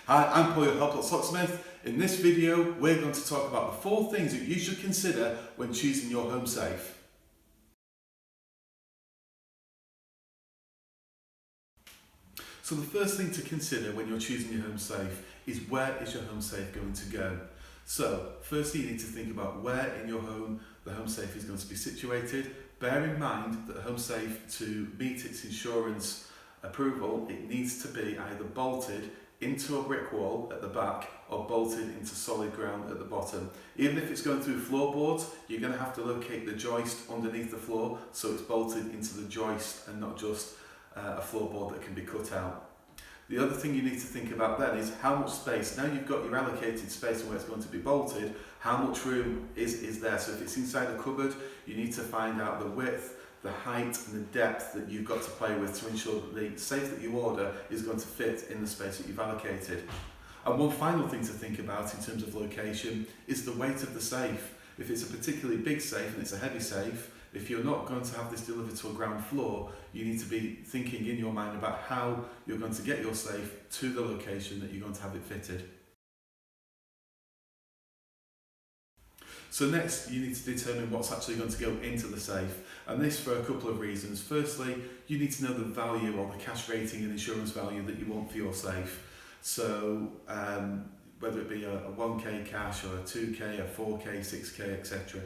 Hi, I'm Paul, your Helpless Locksmith. In this video, we're going to talk about the 4 things that you should consider when choosing your home safe. So the first thing to consider when you're choosing your home safe is where is your home safe going to go? So firstly, you need to think about where in your home the home safe is going to be situated. Bear in mind that the home safe, to meet its insurance approval, it needs to be either bolted into a brick wall at the back or bolted into solid ground at the bottom. Even if it's going through floorboards, you're going to have to locate the joist underneath the floor so it's bolted into the joist and not just a floorboard that can be cut out. The other thing you need to think about then is how much space. Now you've got your allocated space and where it's going to be bolted, how much room is there? So if it's inside a cupboard, you need to find out the width, the height and the depth that you've got to play with to ensure that the safe that you order is going to fit in the space that you've allocated. And one final thing to think about in terms of location is the weight of the safe. If it's a particularly big safe and it's a heavy safe, if you're not going to have this delivered to a ground floor, you need to be thinking in your mind about how you're going to get your safe to the location that you're going to have it fitted. So next, you need to determine what's actually going to go into the safe, and this for a couple of reasons. Firstly, you need to know the value or the cash rating and insurance value that you want for your safe. So whether it be a 1k cash or a 2k, a 4k, 6k, etc.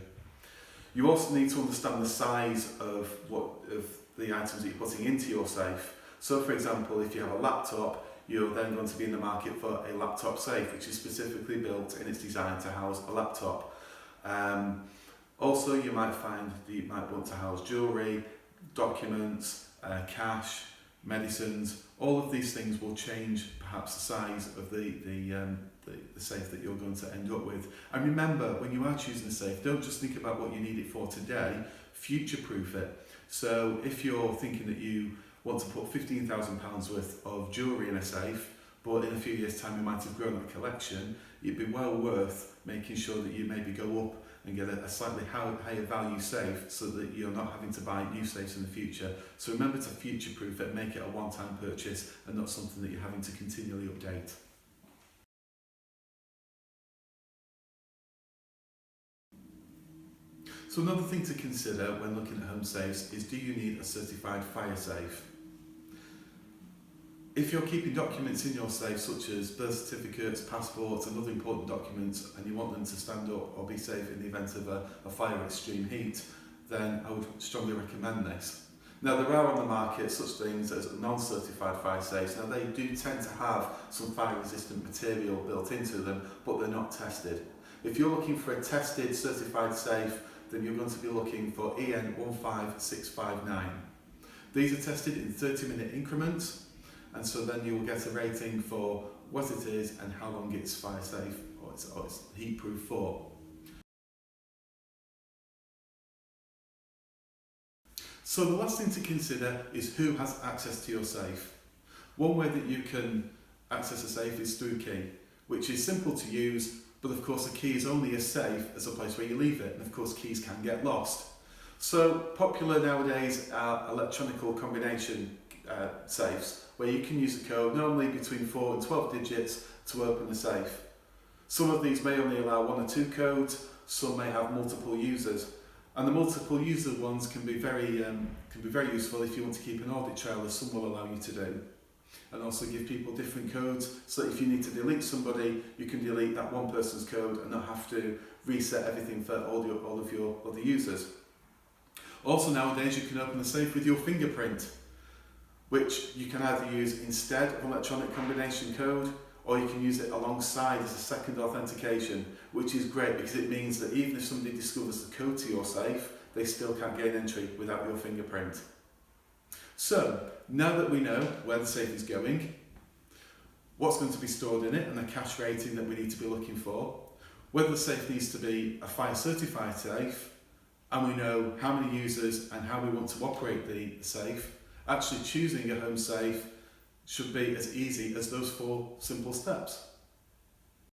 You also need to understand the size of the items that you're putting into your safe. So for example, if you have a laptop, you're then going to be in the market for a laptop safe, which is specifically built and it's designed to house a laptop. Also, you might find that you might want to house jewellery, documents, cash, medicines. All of these things will change perhaps the size of the safe that you're going to end up with. And remember, when you are choosing a safe, don't just think about what you need it for today, future-proof it. So if you're thinking that you want to put £15,000 worth of jewellery in a safe, but in a few years' time you might have grown that collection, it'd be well worth making sure that you maybe go up and get a slightly higher value safe so that you're not having to buy new safes in the future. So remember to future-proof it, make it a one-time purchase and not something that you're having to continually update. So another thing to consider when looking at home safes is, do you need a certified fire safe? If you're keeping documents in your safe such as birth certificates, passports and other important documents, and you want them to stand up or be safe in the event of a fire or extreme heat, then I would strongly recommend this. Now there are on the market such things as non-certified fire safes. Now they do tend to have some fire resistant material built into them, but they're not tested. If you're looking for a tested certified safe, then you're going to be looking for EN 15659. These are tested in 30-minute increments, and so then you will get a rating for what it is and how long it's fire safe or it's heat proof for. So the last thing to consider is who has access to your safe. One way that you can access a safe is through key, which is simple to use, but of course a key is only as safe as a place where you leave it, and of course keys can get lost. So popular nowadays are electronic combination safes, where you can use a code normally between 4 and 12 digits to open the safe. Some of these may only allow 1 or 2 codes, some may have multiple users, and the multiple user ones can be very useful if you want to keep an audit trail, as some will allow you to do, and also give people different codes, so that if you need to delete somebody, you can delete that one person's code and not have to reset everything for all of your other users. Also nowadays you can open the safe with your fingerprint, which you can either use instead of electronic combination code, or you can use it alongside as a second authentication, which is great because it means that even if somebody discovers the code to your safe, they still can't gain entry without your fingerprint. So, now that we know where the safe is going, what's going to be stored in it and the cash rating that we need to be looking for, whether the safe needs to be a fire certified safe, and we know how many users and how we want to operate the safe, actually choosing a home safe should be as easy as those 4 simple steps.